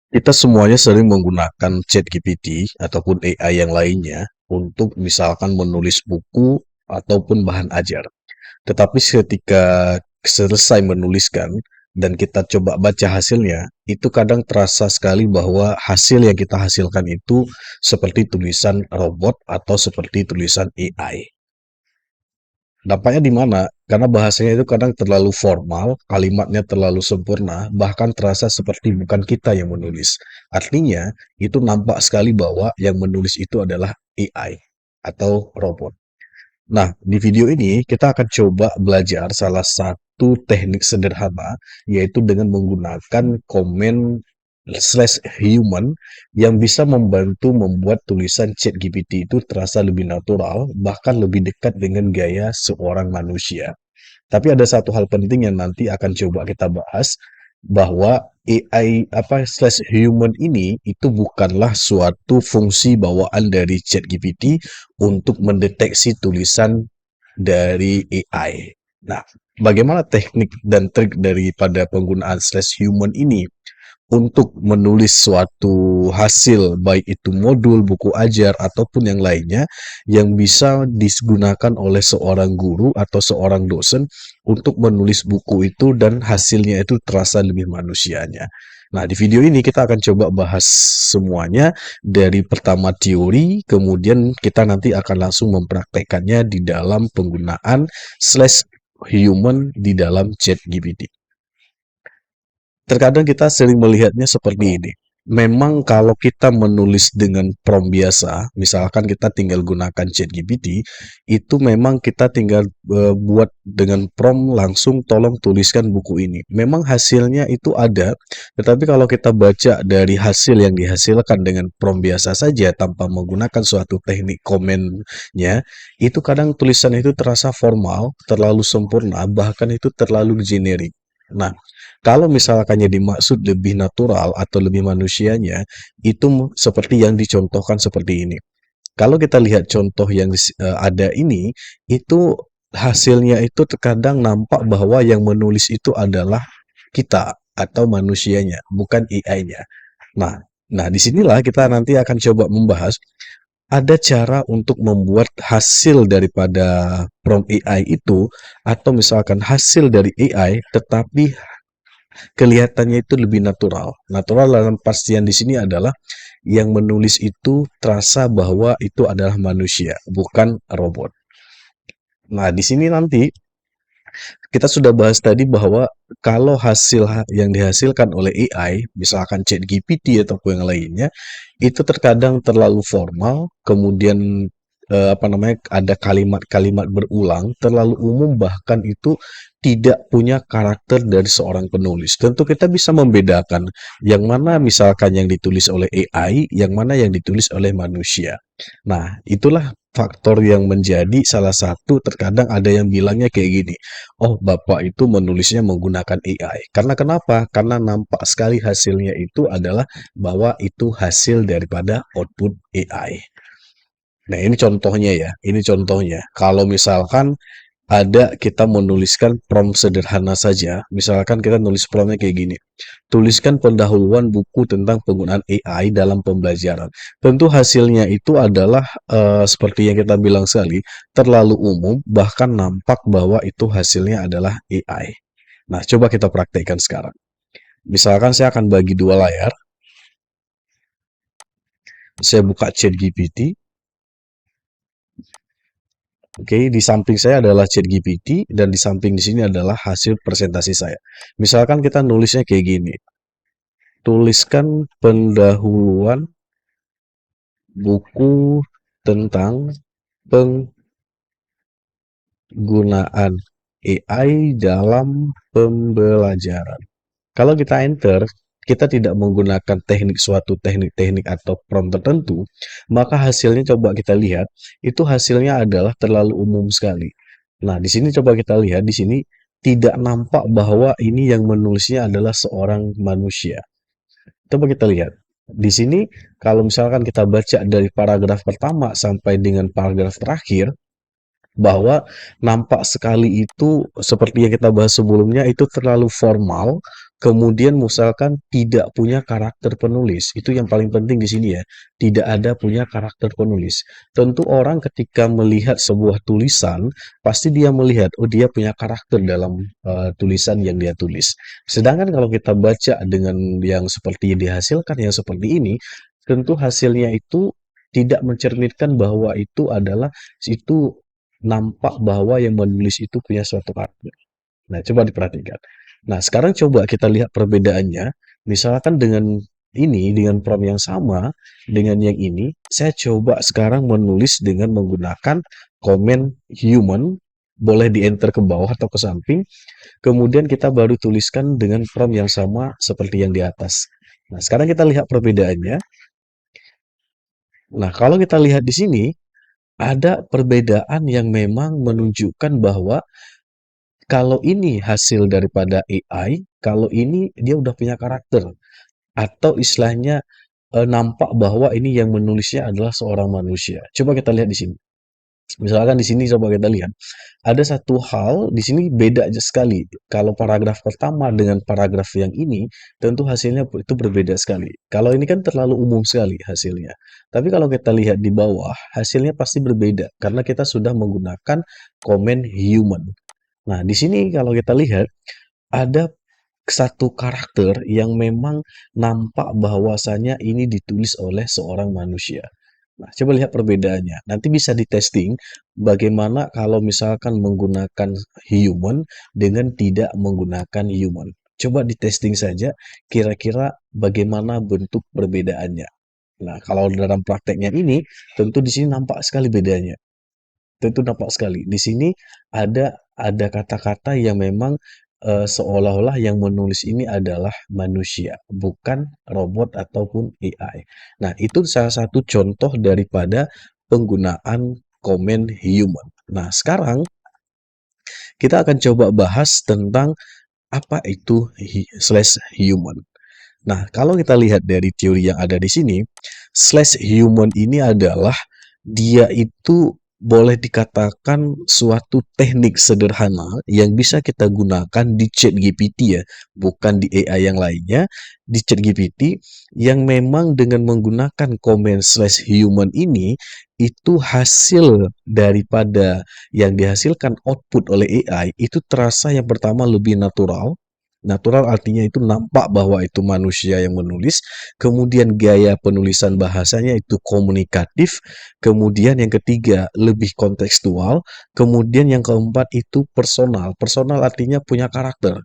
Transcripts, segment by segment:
Kita semuanya sering menggunakan ChatGPT ataupun AI yang lainnya untuk misalkan menulis buku ataupun bahan ajar. Tetapi ketika selesai menuliskan dan kita coba baca hasilnya, itu kadang terasa sekali bahwa hasil yang kita hasilkan itu seperti tulisan robot atau seperti tulisan AI. Dampaknya di mana? Karena bahasanya itu kadang terlalu formal, kalimatnya terlalu sempurna, bahkan terasa seperti bukan kita yang menulis. Artinya, itu nampak sekali bahwa yang menulis itu adalah AI atau robot. Nah, di video ini kita akan coba belajar salah satu teknik sederhana, yaitu dengan menggunakan komen slash human yang bisa membantu membuat tulisan ChatGPT itu terasa lebih natural, bahkan lebih dekat dengan gaya seorang manusia. Tapi ada satu hal penting yang nanti akan coba kita bahas, bahwa AI apa slash human ini itu bukanlah suatu fungsi bawaan dari ChatGPT untuk mendeteksi tulisan dari AI. Nah, bagaimana teknik dan trik daripada penggunaan slash human ini untuk menulis suatu hasil, baik itu modul, buku ajar, ataupun yang lainnya, yang bisa digunakan oleh seorang guru atau seorang dosen untuk menulis buku itu dan hasilnya itu terasa lebih manusianya. Nah, di video ini kita akan coba bahas semuanya dari pertama teori, kemudian kita nanti akan langsung mempraktekannya di dalam penggunaan slash human di dalam ChatGPT. Terkadang kita sering melihatnya seperti ini. Memang kalau kita menulis dengan prompt biasa, misalkan kita tinggal gunakan ChatGPT, itu memang kita tinggal buat dengan prompt langsung tolong tuliskan buku ini. Memang hasilnya itu ada, tetapi kalau kita baca dari hasil yang dihasilkan dengan prompt biasa saja tanpa menggunakan suatu teknik komennya, itu kadang tulisan itu terasa formal, terlalu sempurna, bahkan itu terlalu generik. Nah, kalau misalkan yang dimaksud lebih natural atau lebih manusianya, itu seperti yang dicontohkan seperti ini. Kalau kita lihat contoh yang ada ini, itu hasilnya itu terkadang nampak bahwa yang menulis itu adalah kita atau manusianya, bukan AI-nya. Nah, nah disinilah kita nanti akan coba membahas ada cara untuk membuat hasil daripada prompt AI itu atau misalkan hasil dari AI tetapi kelihatannya itu lebih natural. Natural dalam pastian di sini adalah yang menulis itu terasa bahwa itu adalah manusia, bukan robot. Nah, di sini nanti kita sudah bahas tadi bahwa kalau hasil yang dihasilkan oleh AI, misalkan ChatGPT ataupun yang lainnya, itu terkadang terlalu formal, kemudian apa namanya ada kalimat-kalimat berulang, terlalu umum bahkan itu tidak punya karakter dari seorang penulis. Tentu kita bisa membedakan yang mana misalkan yang ditulis oleh AI, yang mana yang ditulis oleh manusia. Nah, itulah faktor yang menjadi salah satu terkadang ada yang bilangnya kayak gini, oh bapak itu menulisnya menggunakan AI. Karena kenapa? Karena nampak sekali hasilnya itu adalah bahwa itu hasil daripada output AI. Nah, ini contohnya ya, ini contohnya. Kalau misalkan ada kita menuliskan prompt sederhana saja, misalkan kita nulis promptnya kayak gini, tuliskan pendahuluan buku tentang penggunaan AI dalam pembelajaran. Tentu hasilnya itu adalah seperti yang kita bilang sekali, terlalu umum, bahkan nampak bahwa itu hasilnya adalah AI. Nah, coba kita praktekkan sekarang. Misalkan saya akan bagi dua layar, saya buka ChatGPT. Oke, di samping saya adalah ChatGPT dan di samping di sini adalah hasil presentasi saya. Misalkan kita nulisnya kayak gini. Tuliskan pendahuluan buku tentang penggunaan AI dalam pembelajaran. Kalau kita enter, kita tidak menggunakan suatu teknik-teknik atau prompt tertentu, maka hasilnya coba kita lihat, itu hasilnya adalah terlalu umum sekali. Nah, di sini coba kita lihat, di sini tidak nampak bahwa ini yang menulisnya adalah seorang manusia. Coba kita lihat. Di sini, kalau misalkan kita baca dari paragraf pertama sampai dengan paragraf terakhir, bahwa nampak sekali itu seperti yang kita bahas sebelumnya itu terlalu formal, kemudian misalkan tidak punya karakter penulis. Itu yang paling penting di sini ya, tidak ada punya karakter penulis. Tentu orang ketika melihat sebuah tulisan, pasti dia melihat, oh dia punya karakter dalam tulisan yang dia tulis. Sedangkan kalau kita baca dengan yang seperti yang dihasilkan, yang seperti ini, tentu hasilnya itu tidak mencerminkan bahwa itu nampak bahwa yang menulis itu punya suatu karakter. Nah, coba diperhatikan. Nah, sekarang coba kita lihat perbedaannya. Misalkan dengan prompt yang sama, dengan yang ini, saya coba sekarang menulis dengan menggunakan komen human, boleh di-enter ke bawah atau ke samping, kemudian kita baru tuliskan dengan prompt yang sama seperti yang di atas. Nah, sekarang kita lihat perbedaannya. Nah, kalau kita lihat di sini, ada perbedaan yang memang menunjukkan bahwa kalau ini hasil daripada AI, kalau ini dia udah punya karakter atau istilahnya nampak bahwa ini yang menulisnya adalah seorang manusia. Coba kita lihat di sini. Misalkan di sini coba kita lihat. Ada satu hal di sini beda aja sekali. Kalau paragraf pertama dengan paragraf yang ini, tentu hasilnya itu berbeda sekali. Kalau ini kan terlalu umum sekali hasilnya. Tapi kalau kita lihat di bawah, hasilnya pasti berbeda karena kita sudah menggunakan komen human. Nah, di sini kalau kita lihat ada satu karakter yang memang nampak bahwasanya ini ditulis oleh seorang manusia. Nah, coba lihat perbedaannya. Nanti bisa di-testing bagaimana kalau misalkan menggunakan human dengan tidak menggunakan human. Coba di-testing saja kira-kira bagaimana bentuk perbedaannya. Nah, kalau dalam prakteknya ini tentu di sini nampak sekali bedanya. Tentu nampak sekali. Di sini ada kata-kata yang memang seolah-olah yang menulis ini adalah manusia, bukan robot ataupun AI. Nah, itu salah satu contoh daripada penggunaan komen human. Nah, sekarang kita akan coba bahas tentang apa itu slash human. Nah, kalau kita lihat dari teori yang ada di sini, slash human ini adalah dia itu boleh dikatakan suatu teknik sederhana yang bisa kita gunakan di ChatGPT ya, bukan di AI yang lainnya, di ChatGPT yang memang dengan menggunakan komen slash human ini, itu hasil daripada yang dihasilkan output oleh AI itu terasa yang pertama lebih natural. Natural artinya itu nampak bahwa itu manusia yang menulis, kemudian gaya penulisan bahasanya itu komunikatif, kemudian yang ketiga lebih kontekstual, kemudian yang keempat itu personal. Personal artinya punya karakter.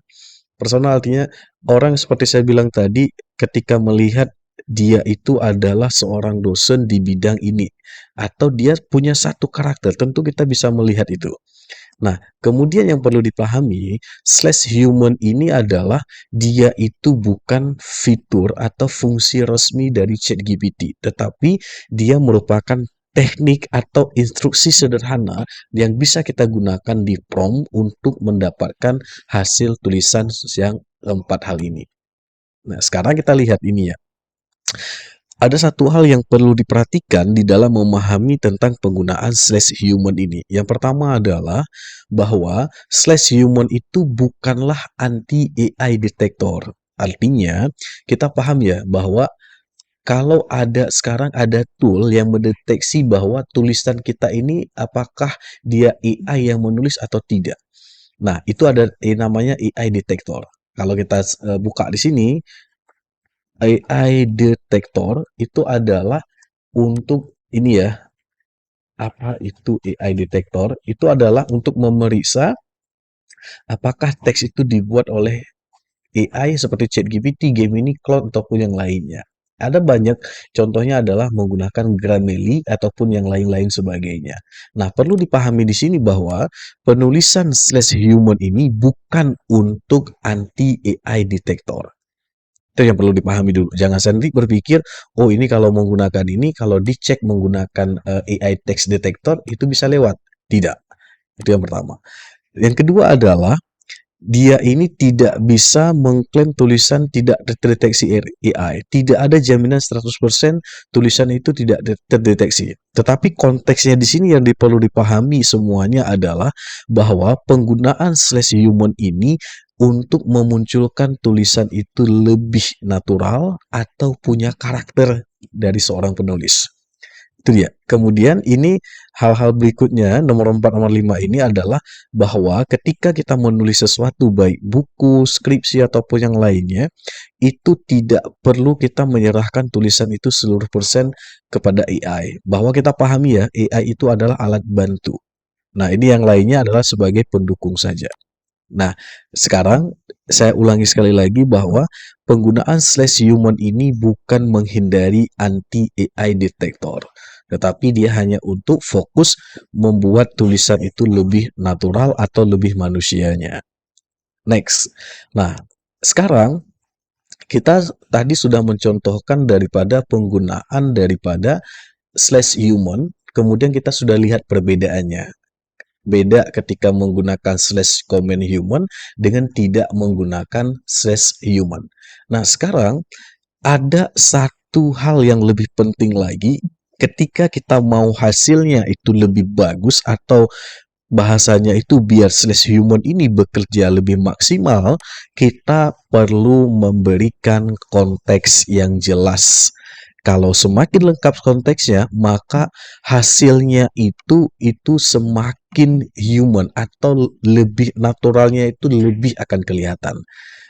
Personal artinya orang seperti saya bilang tadi ketika melihat dia itu adalah seorang dosen di bidang ini atau dia punya satu karakter, tentu kita bisa melihat itu. Nah, kemudian yang perlu dipahami, slash human ini adalah dia itu bukan fitur atau fungsi resmi dari ChatGPT, tetapi dia merupakan teknik atau instruksi sederhana yang bisa kita gunakan di prompt untuk mendapatkan hasil tulisan yang empat hal ini. Nah, sekarang kita lihat ini ya. Ada satu hal yang perlu diperhatikan di dalam memahami tentang penggunaan slash human ini. Yang pertama adalah bahwa slash human itu bukanlah anti AI detector. Artinya, kita paham ya bahwa kalau sekarang ada tool yang mendeteksi bahwa tulisan kita ini apakah dia AI yang menulis atau tidak. Nah, itu ada namanya AI detector. Kalau kita buka di sini, AI detector itu adalah untuk ini ya, apa itu AI detector? Itu adalah untuk memeriksa apakah teks itu dibuat oleh AI seperti ChatGPT, Gemini, Claude, ataupun yang lainnya. Ada banyak, contohnya adalah menggunakan Grammarly ataupun yang lain-lain sebagainya. Nah, perlu dipahami di sini bahwa penulisan slash human ini bukan untuk anti AI detector. Itu yang perlu dipahami dulu. Jangan sendiri berpikir, oh ini kalau menggunakan ini, kalau dicek menggunakan AI text detector, itu bisa lewat. Tidak. Itu yang pertama. Yang kedua adalah, dia ini tidak bisa mengklaim tulisan tidak terdeteksi AI. Tidak ada jaminan 100% tulisan itu tidak terdeteksi. Tetapi konteksnya di sini yang perlu dipahami semuanya adalah bahwa penggunaan slash human ini untuk memunculkan tulisan itu lebih natural atau punya karakter dari seorang penulis. Itu dia. Kemudian ini hal-hal berikutnya, nomor 4, nomor 5 ini adalah bahwa ketika kita menulis sesuatu, baik buku, skripsi, ataupun yang lainnya, itu tidak perlu kita menyerahkan tulisan itu seluruh persen kepada AI. Bahwa kita pahami ya, AI itu adalah alat bantu. Nah, ini yang lainnya adalah sebagai pendukung saja. Nah, sekarang saya ulangi sekali lagi bahwa penggunaan slash human ini bukan menghindari anti-AI detector, tetapi dia hanya untuk fokus membuat tulisan itu lebih natural atau lebih manusianya. Next. Nah, sekarang kita tadi sudah mencontohkan daripada penggunaan daripada slash human, kemudian kita sudah lihat perbedaannya. Beda ketika menggunakan slash comment human dengan tidak menggunakan slash human. Nah, sekarang ada satu hal yang lebih penting lagi ketika kita mau hasilnya itu lebih bagus atau bahasanya itu biar slash human ini bekerja lebih maksimal, kita perlu memberikan konteks yang jelas. Kalau semakin lengkap konteksnya, maka hasilnya itu semakin human atau lebih naturalnya itu lebih akan kelihatan.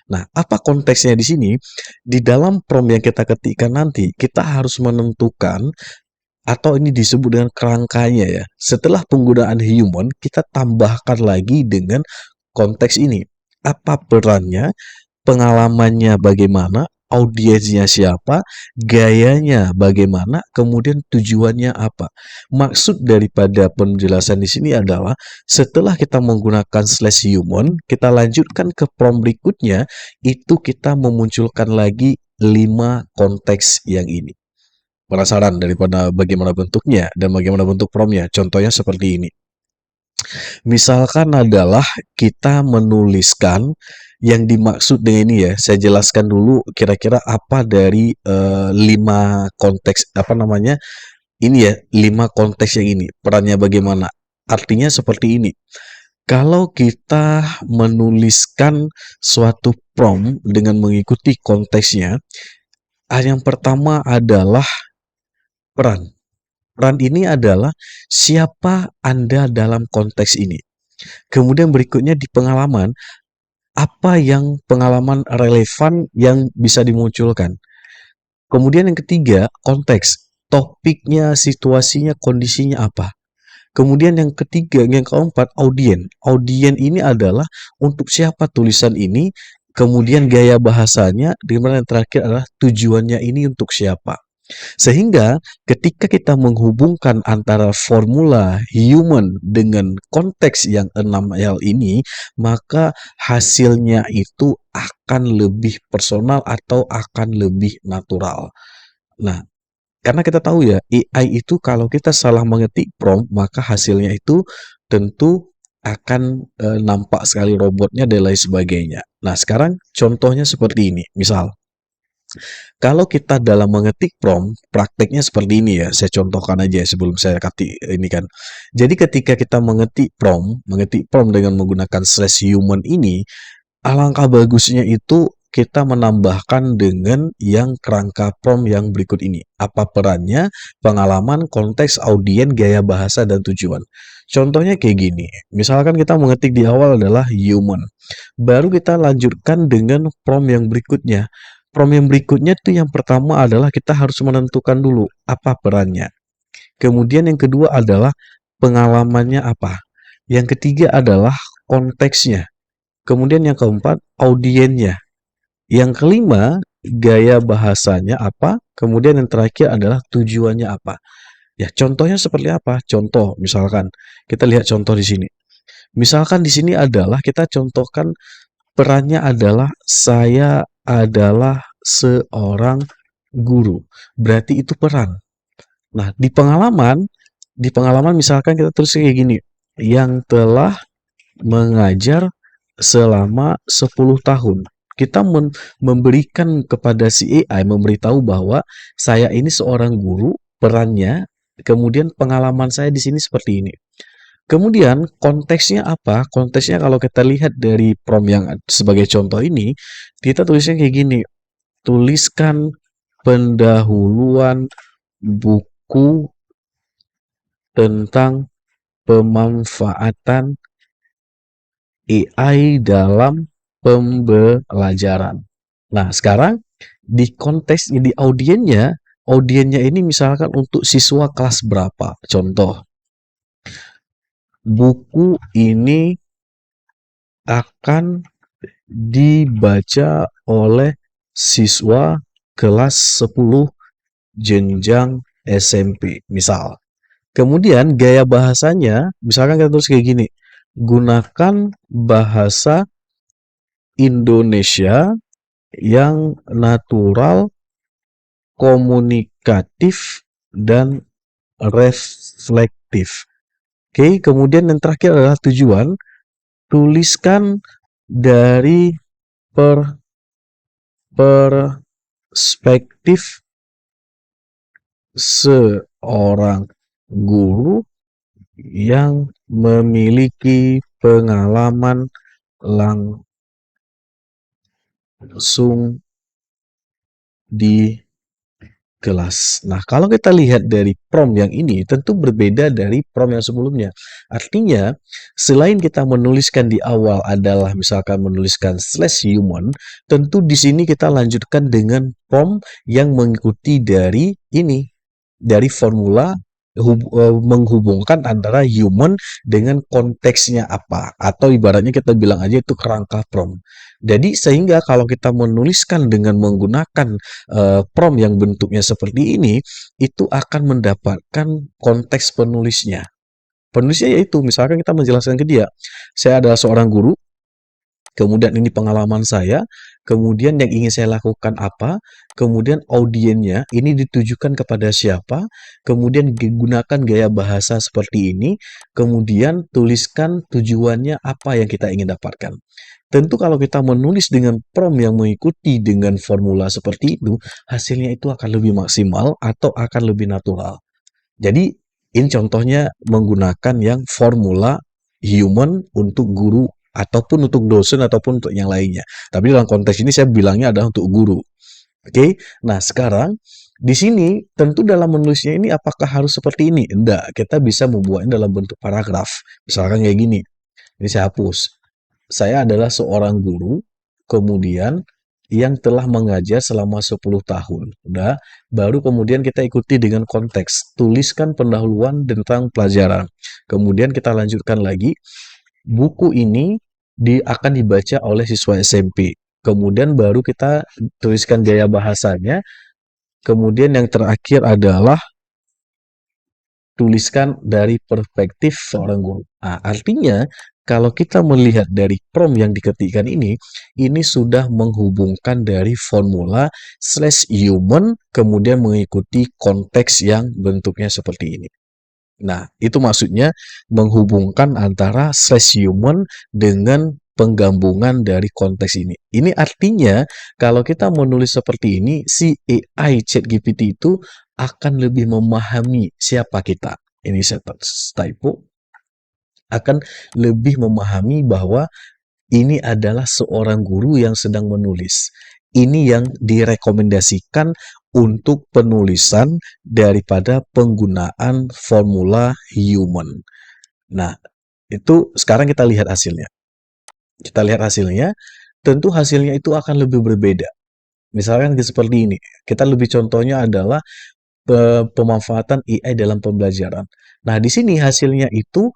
Nah, apa konteksnya di sini? Di dalam prompt yang kita ketikkan nanti, kita harus menentukan atau ini disebut dengan kerangkanya ya. Setelah penggunaan human, kita tambahkan lagi dengan konteks ini. Apa perannya? Pengalamannya bagaimana, audiensnya siapa, gayanya bagaimana, kemudian tujuannya apa. Maksud daripada penjelasan di sini adalah setelah kita menggunakan slash human, kita lanjutkan ke prompt berikutnya, itu kita memunculkan lagi 5 konteks yang ini. Penasaran daripada bagaimana bentuknya dan bagaimana bentuk promptnya? Contohnya seperti ini. Misalkan adalah kita menuliskan yang dimaksud dengan ini ya, saya jelaskan dulu kira-kira apa dari 5 konteks apa namanya? Ini ya, 5 konteks yang ini. Perannya bagaimana? Artinya seperti ini. Kalau kita menuliskan suatu prompt dengan mengikuti konteksnya, yang pertama adalah peran. Peran ini adalah siapa Anda dalam konteks ini. Kemudian berikutnya di pengalaman, apa yang pengalaman relevan yang bisa dimunculkan. Kemudian yang ketiga, konteks. Topiknya, situasinya, kondisinya apa. Kemudian yang ketiga, yang keempat, audien. Audien ini adalah untuk siapa tulisan ini, kemudian gaya bahasanya, dimana yang terakhir adalah tujuannya ini untuk siapa. Sehingga ketika kita menghubungkan antara formula human dengan konteks yang 6 hal ini, maka hasilnya itu akan lebih personal atau akan lebih natural. Nah, karena kita tahu ya, AI itu kalau kita salah mengetik prompt, maka hasilnya itu tentu akan nampak sekali robotnya dan lain sebagainya. Nah, sekarang contohnya seperti ini. Misal, kalau kita dalam mengetik prompt, prakteknya seperti ini ya. Saya contohkan aja sebelum saya ketik ini kan. Jadi ketika kita mengetik prompt dengan menggunakan slash human ini, alangkah bagusnya itu kita menambahkan dengan yang kerangka prompt yang berikut ini. Apa perannya, pengalaman, konteks, audien, gaya bahasa, dan tujuan. Contohnya kayak gini. Misalkan kita mengetik di awal adalah human. Baru kita lanjutkan dengan prompt yang berikutnya. Prompt yang berikutnya tuh yang pertama adalah kita harus menentukan dulu apa perannya. Kemudian yang kedua adalah pengalamannya apa. Yang ketiga adalah konteksnya. Kemudian yang keempat, audiennya. Yang kelima, gaya bahasanya apa. Kemudian yang terakhir adalah tujuannya apa. Ya, contohnya seperti apa? Contoh, misalkan kita lihat contoh di sini. Misalkan di sini adalah kita contohkan perannya adalah saya adalah seorang guru. Berarti itu peran. Nah, di pengalaman misalkan kita tulis kayak gini, yang telah mengajar selama 10 tahun. Kita memberikan kepada si AI, memberitahu bahwa saya ini seorang guru, perannya, kemudian pengalaman saya di sini seperti ini. Kemudian konteksnya apa? Konteksnya kalau kita lihat dari prompt yang sebagai contoh ini, kita tulisnya kayak gini, tuliskan pendahuluan buku tentang pemanfaatan AI dalam pembelajaran. Nah, sekarang di konteks di audiennya ini misalkan untuk siswa kelas berapa? Contoh, buku ini akan dibaca oleh siswa kelas 10 jenjang SMP, misal. Kemudian gaya bahasanya, misalkan kita tulis kayak gini, gunakan bahasa Indonesia yang natural, komunikatif, dan reflektif. Oke, kemudian yang terakhir adalah tujuan. Tuliskan dari perspektif seorang guru yang memiliki pengalaman langsung di kelas. Nah, kalau kita lihat dari prompt yang ini, tentu berbeda dari prompt yang sebelumnya. Artinya, selain kita menuliskan di awal adalah misalkan menuliskan /human, tentu di sini kita lanjutkan dengan prompt yang mengikuti dari ini, dari formula menghubungkan antara human dengan konteksnya apa, atau ibaratnya kita bilang aja itu kerangka prompt. Jadi sehingga kalau kita menuliskan dengan menggunakan prompt yang bentuknya seperti ini, itu akan mendapatkan konteks penulisnya. Penulisnya yaitu misalkan kita menjelaskan ke dia, saya adalah seorang guru, kemudian ini pengalaman saya, kemudian yang ingin saya lakukan apa, kemudian audiennya ini ditujukan kepada siapa, kemudian gunakan gaya bahasa seperti ini, kemudian tuliskan tujuannya apa yang kita ingin dapatkan. Tentu kalau kita menulis dengan prompt yang mengikuti dengan formula seperti itu, hasilnya itu akan lebih maksimal atau akan lebih natural. Jadi, ini contohnya menggunakan yang formula human untuk guru ataupun untuk dosen ataupun untuk yang lainnya. Tapi dalam konteks ini saya bilangnya adalah untuk guru. Oke. Nah, sekarang di sini tentu dalam menulisnya ini apakah harus seperti ini? Enggak, kita bisa membuatnya dalam bentuk paragraf. Misalkan kayak gini. Ini saya hapus. Saya adalah seorang guru, kemudian yang telah mengajar selama 10 tahun. Udah, baru kemudian kita ikuti dengan konteks. Tuliskan pendahuluan tentang pelajaran. Kemudian kita lanjutkan lagi. Buku ini akan dibaca oleh siswa SMP. Kemudian baru kita tuliskan gaya bahasanya. Kemudian yang terakhir adalah tuliskan dari perspektif seorang guru. Nah, artinya kalau kita melihat dari prompt yang diketikkan ini sudah menghubungkan dari formula /human kemudian mengikuti konteks yang bentuknya seperti ini. Nah, itu maksudnya menghubungkan antara /human dengan penggabungan dari konteks ini. Ini artinya kalau kita menulis seperti ini, si AI ChatGPT itu akan lebih memahami siapa kita. Ini saya typo. Akan lebih memahami bahwa ini adalah seorang guru yang sedang menulis. Ini yang direkomendasikan untuk penulisan daripada penggunaan formula human. Nah, itu sekarang kita lihat hasilnya. Kita lihat hasilnya, tentu hasilnya itu akan lebih berbeda. Misalkan seperti ini, kita lebih contohnya adalah pemanfaatan AI dalam pembelajaran. Nah, di sini hasilnya itu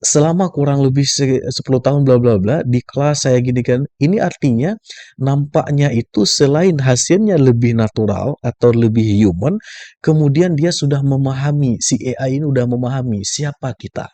selama kurang lebih 10 tahun bla bla bla di kelas saya gini kan. Ini artinya nampaknya itu selain hasilnya lebih natural atau lebih human, kemudian dia sudah memahami, si AI ini sudah memahami siapa kita.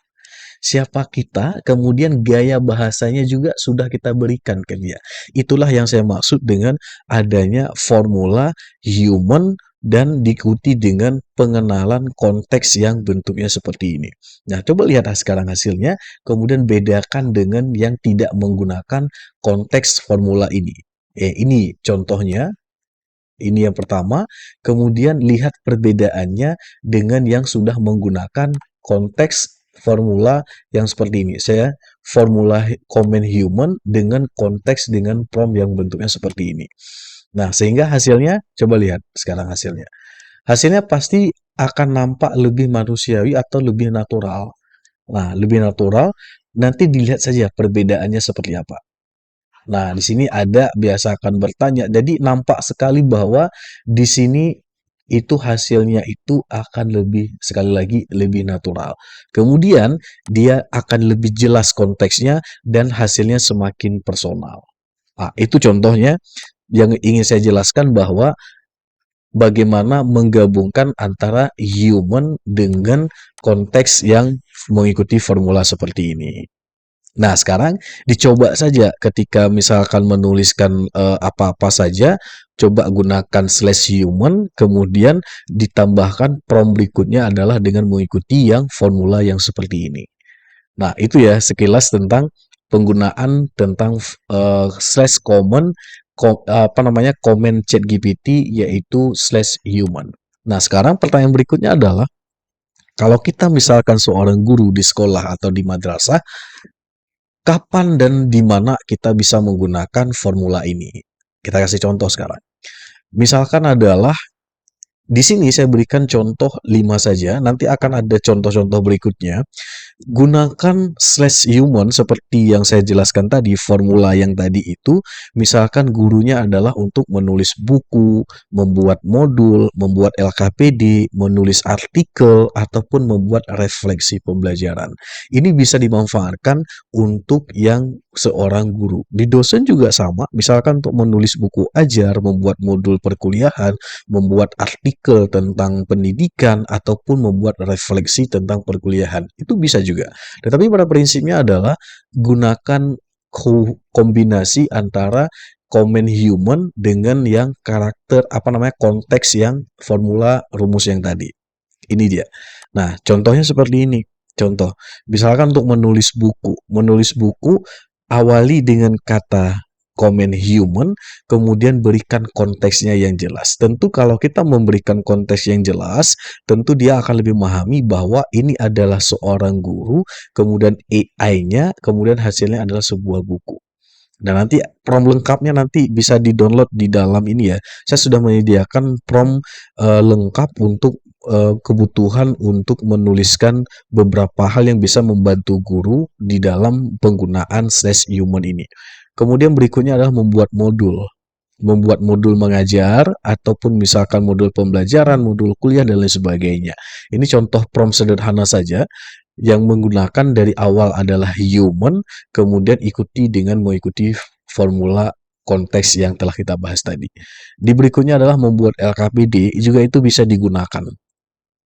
siapa kita, kemudian gaya bahasanya juga sudah kita berikan ke dia. Itulah yang saya maksud dengan adanya formula human dan diikuti dengan pengenalan konteks yang bentuknya seperti ini. Nah, coba lihat sekarang hasilnya, kemudian bedakan dengan yang tidak menggunakan konteks formula ini. Ini contohnya, ini yang pertama, kemudian lihat perbedaannya dengan yang sudah menggunakan konteks formula yang seperti ini. Saya formula comment human dengan konteks dengan prompt yang bentuknya seperti ini. Nah, sehingga hasilnya, coba lihat sekarang hasilnya. Hasilnya pasti akan nampak lebih manusiawi atau lebih natural. Nah, lebih natural, nanti dilihat saja perbedaannya seperti apa. Nah, di sini ada biasa akan bertanya. Jadi nampak sekali bahwa di sini itu hasilnya itu akan lebih, sekali lagi, lebih natural. Kemudian dia akan lebih jelas konteksnya dan hasilnya semakin personal. Nah, itu contohnya yang ingin saya jelaskan bahwa bagaimana menggabungkan antara human dengan konteks yang mengikuti formula seperti ini. Nah, sekarang dicoba saja ketika misalkan menuliskan apa-apa saja, coba gunakan slash human, kemudian ditambahkan prompt berikutnya adalah dengan mengikuti yang formula yang seperti ini. Nah, itu ya sekilas tentang penggunaan tentang slash common comment ChatGPT yaitu slash human. Nah, sekarang pertanyaan berikutnya adalah kalau kita misalkan seorang guru di sekolah atau di madrasah, kapan dan di mana kita bisa menggunakan formula ini? Kita kasih contoh sekarang. Misalkan adalah di sini saya berikan contoh 5 saja, nanti akan ada contoh-contoh berikutnya. Gunakan slash human seperti yang saya jelaskan tadi, formula yang tadi itu, misalkan gurunya adalah untuk menulis buku, membuat modul, membuat LKPD, menulis artikel, ataupun membuat refleksi pembelajaran. Ini bisa dimanfaatkan untuk yang seorang guru. Di dosen juga sama, misalkan untuk menulis buku ajar, membuat modul perkuliahan, membuat artikel tentang pendidikan, ataupun membuat refleksi tentang perkuliahan. Itu bisa juga. Tetapi pada prinsipnya adalah gunakan kombinasi antara comment human dengan yang karakter konteks yang formula rumus yang tadi. Ini dia. Nah, contohnya seperti ini. Contoh, misalkan untuk menulis buku awali dengan kata comment human, kemudian berikan konteksnya yang jelas. Tentu kalau kita memberikan konteks yang jelas, tentu dia akan lebih memahami bahwa ini adalah seorang guru, kemudian AI-nya, kemudian hasilnya adalah sebuah buku. Dan nanti prompt lengkapnya nanti bisa di-download di dalam ini ya. Saya sudah menyediakan prompt lengkap untuk kebutuhan untuk menuliskan beberapa hal yang bisa membantu guru di dalam penggunaan slash human ini. Kemudian berikutnya adalah membuat modul mengajar, ataupun misalkan modul pembelajaran, modul kuliah, dan lain sebagainya. Ini contoh prompt sederhana saja yang menggunakan dari awal adalah human, kemudian ikuti dengan mengikuti formula konteks yang telah kita bahas tadi. Di berikutnya adalah membuat LKPD, juga itu bisa digunakan.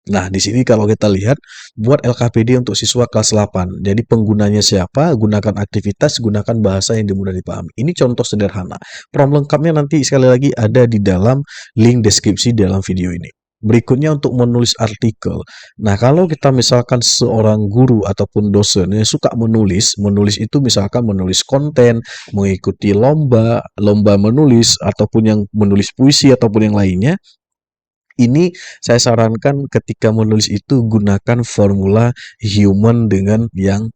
Nah, di sini kalau kita lihat, buat LKPD untuk siswa kelas 8. Jadi penggunanya siapa? Gunakan aktivitas, gunakan bahasa yang mudah dipahami. Ini contoh sederhana. Prompt lengkapnya nanti sekali lagi ada di dalam link deskripsi dalam video ini. Berikutnya untuk menulis artikel. Nah, kalau kita misalkan seorang guru ataupun dosen yang suka menulis itu misalkan menulis konten, mengikuti lomba menulis, ataupun yang menulis puisi ataupun yang lainnya, ini saya sarankan ketika menulis itu gunakan formula human dengan yang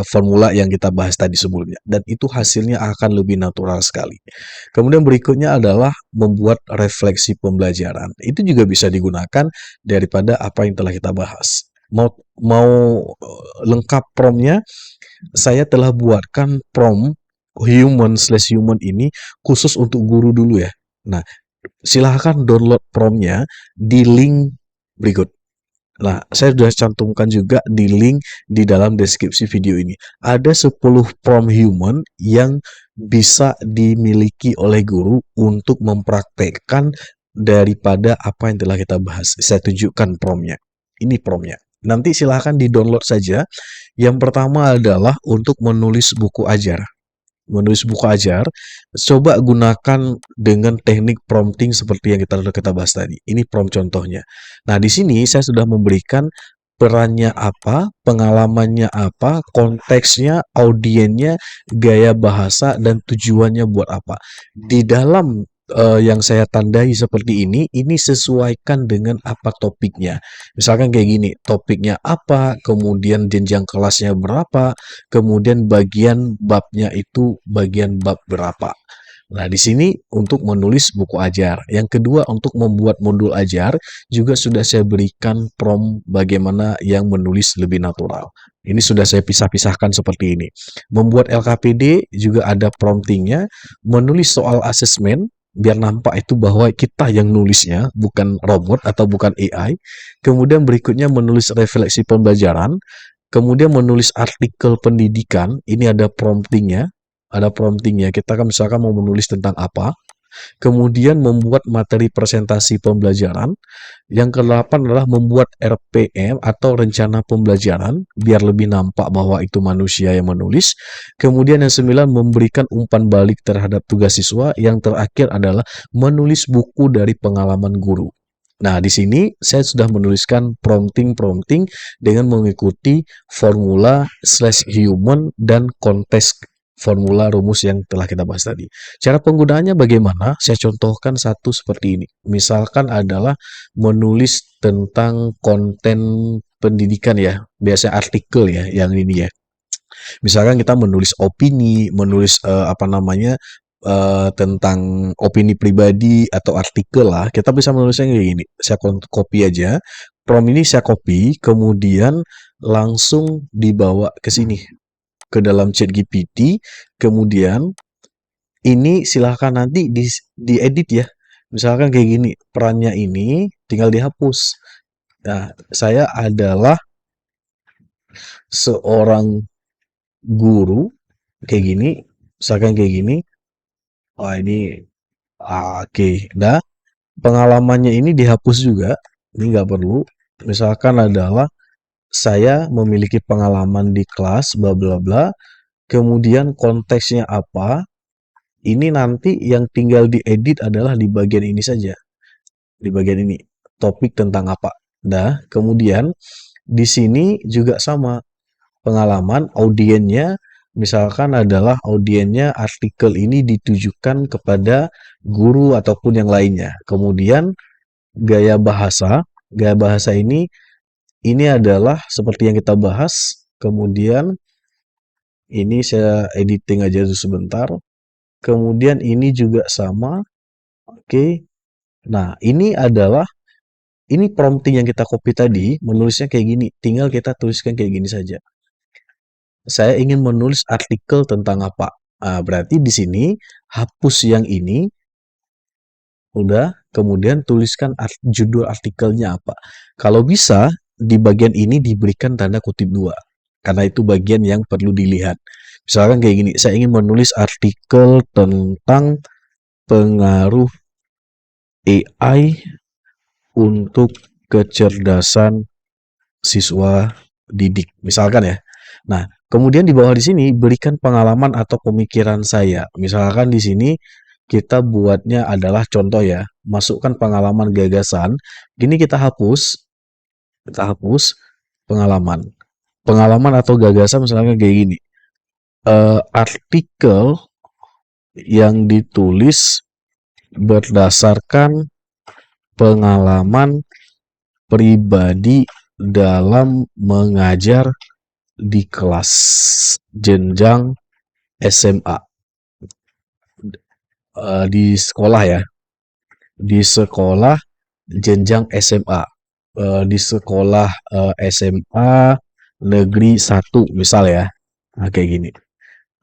formula yang kita bahas tadi sebelumnya, dan itu hasilnya akan lebih natural sekali. Kemudian berikutnya adalah membuat refleksi pembelajaran. Itu juga bisa digunakan daripada apa yang telah kita bahas. Mau lengkap promptnya, saya telah buatkan prompt human/human ini khusus untuk guru dulu ya. Nah, silahkan download promptnya di link berikut. Nah, saya sudah cantumkan juga di link di dalam deskripsi video ini. Ada 10 prompt human yang bisa dimiliki oleh guru untuk mempraktekkan daripada apa yang telah kita bahas. Saya tunjukkan promptnya. Ini promptnya. Nanti silahkan di-download saja. Yang pertama adalah untuk menulis buku ajar. Menulis buku ajar, coba gunakan dengan teknik prompting seperti yang kita bahas tadi. Ini prompt contohnya. Nah, di sini saya sudah memberikan perannya apa, pengalamannya apa, konteksnya, audiennya, gaya bahasa, dan tujuannya buat apa. Di dalam yang saya tandai seperti ini sesuaikan dengan apa topiknya. Misalkan kayak gini, topiknya apa, kemudian jenjang kelasnya berapa, kemudian bagian babnya itu bagian bab berapa. Nah, di sini untuk menulis buku ajar. Yang kedua, untuk membuat modul ajar, juga sudah saya berikan prompt bagaimana yang menulis lebih natural. Ini sudah saya pisah-pisahkan seperti ini. Membuat LKPD juga ada promptingnya, menulis soal asesmen, biar nampak itu bahwa kita yang nulisnya, bukan robot atau bukan AI. Kemudian berikutnya menulis refleksi pembelajaran, kemudian menulis artikel pendidikan, ini ada promptingnya, kita kan misalkan mau menulis tentang apa, kemudian membuat materi presentasi pembelajaran, yang ke-8 adalah membuat RPM atau rencana pembelajaran, biar lebih nampak bahwa itu manusia yang menulis, kemudian yang 9 memberikan umpan balik terhadap tugas siswa, yang terakhir adalah menulis buku dari pengalaman guru. Nah, di sini saya sudah menuliskan prompting dengan mengikuti formula slash human dan kontes formula rumus yang telah kita bahas tadi. Cara penggunaannya bagaimana? Saya contohkan satu seperti ini. Misalkan adalah menulis tentang konten pendidikan ya, biasa artikel ya, yang ini ya. Misalkan kita menulis opini, menulis tentang opini pribadi atau artikel lah, kita bisa menulisnya kayak gini. Saya copy aja. Prompt ini saya copy, kemudian langsung dibawa ke sini, ke dalam ChatGPT, kemudian ini silahkan nanti diedit ya. Misalkan kayak gini, perannya ini tinggal dihapus. Nah, saya adalah seorang guru, kayak gini, misalkan kayak gini. Wah, ini oke. Nah, pengalamannya ini dihapus juga, ini nggak perlu. Misalkan adalah saya memiliki pengalaman di kelas, bla bla bla, kemudian konteksnya apa, ini nanti yang tinggal diedit adalah di bagian ini saja. Di bagian ini, topik tentang apa. Nah, kemudian di sini juga sama, pengalaman, audiennya, misalkan adalah audiennya artikel ini ditujukan kepada guru ataupun yang lainnya. Kemudian gaya bahasa ini adalah seperti yang kita bahas. Kemudian ini saya editing aja dulu sebentar. Kemudian ini juga sama. Oke. Nah, ini prompting yang kita copy tadi, menulisnya kayak gini. Tinggal kita tuliskan kayak gini saja. Saya ingin menulis artikel tentang apa. Berarti di sini hapus yang ini, udah, kemudian tuliskan judul artikelnya apa. Kalau bisa, di bagian ini diberikan tanda kutip 2, karena itu bagian yang perlu dilihat. Misalkan kayak gini, saya ingin menulis artikel tentang pengaruh AI untuk kecerdasan siswa didik, misalkan ya. Nah, kemudian di bawah di sini berikan pengalaman atau pemikiran saya. Misalkan di sini kita buatnya adalah contoh ya, masukkan pengalaman gagasan. Gini kita hapus pengalaman. Pengalaman atau gagasan misalnya kayak gini. Artikel yang ditulis berdasarkan pengalaman pribadi dalam mengajar di kelas jenjang SMA, di sekolah ya, di sekolah jenjang SMA, di sekolah SMA negeri 1 misal ya. Nah, kayak gini.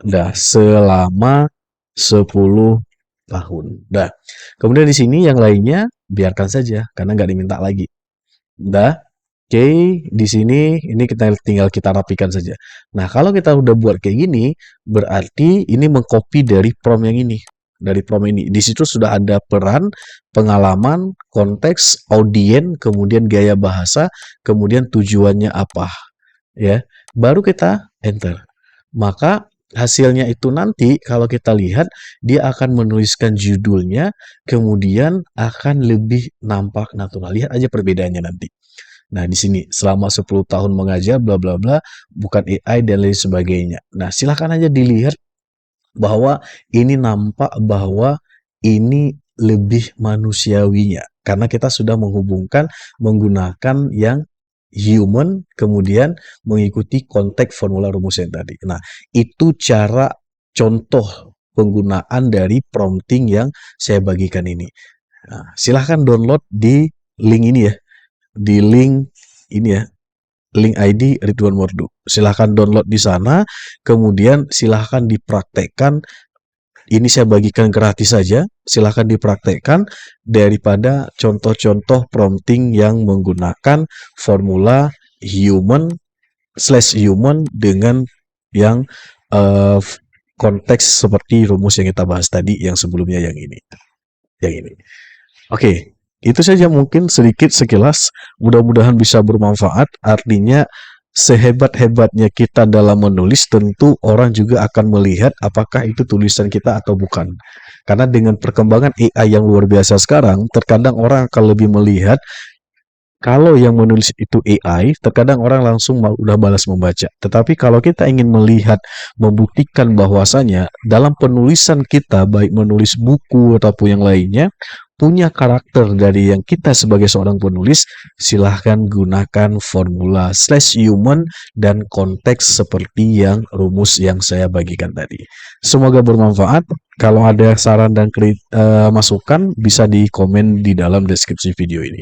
Udah selama 10 tahun. Udah. Kemudian di sini yang lainnya biarkan saja karena nggak diminta lagi. Udah. Oke, di sini ini tinggal kita rapikan saja. Nah, kalau kita udah buat kayak gini, berarti ini mengcopy dari prompt yang ini. dari prompt ini. Di situ sudah ada peran, pengalaman, konteks, audien, kemudian gaya bahasa, kemudian tujuannya apa, ya. Baru kita enter. Maka hasilnya itu nanti kalau kita lihat dia akan menuliskan judulnya, kemudian akan lebih nampak natural. Lihat aja perbedaannya nanti. Nah, di sini selama 10 tahun mengajar bla bla bla, bukan AI dan lain sebagainya. Nah, silakan aja dilihat bahwa ini nampak bahwa ini lebih manusiawinya karena kita sudah menghubungkan menggunakan yang human kemudian mengikuti konteks formula rumus yang tadi. Nah, itu cara contoh penggunaan dari prompting yang saya bagikan ini. Nah, silahkan download di link ini ya, di link ini ya, link ID Ridwan Mordu. Silahkan download di sana, kemudian silahkan dipraktekkan. Ini saya bagikan gratis saja, silahkan dipraktekkan daripada contoh-contoh prompting yang menggunakan formula human/human dengan yang konteks seperti rumus yang kita bahas tadi yang sebelumnya yang ini. Oke, itu saja mungkin sedikit sekilas. Mudah-mudahan bisa bermanfaat. Artinya sehebat-hebatnya kita dalam menulis, tentu orang juga akan melihat apakah itu tulisan kita atau bukan. Karena dengan perkembangan AI yang luar biasa sekarang, terkadang orang akan lebih melihat kalau yang menulis itu AI, terkadang orang langsung udah balas membaca. Tetapi kalau kita ingin melihat, membuktikan bahwasanya dalam penulisan kita, baik menulis buku ataupun yang lainnya, punya karakter dari yang kita sebagai seorang penulis, silahkan gunakan formula /human dan konteks seperti yang rumus yang saya bagikan tadi. Semoga bermanfaat. Kalau ada saran dan masukan, bisa di komen di dalam deskripsi video ini.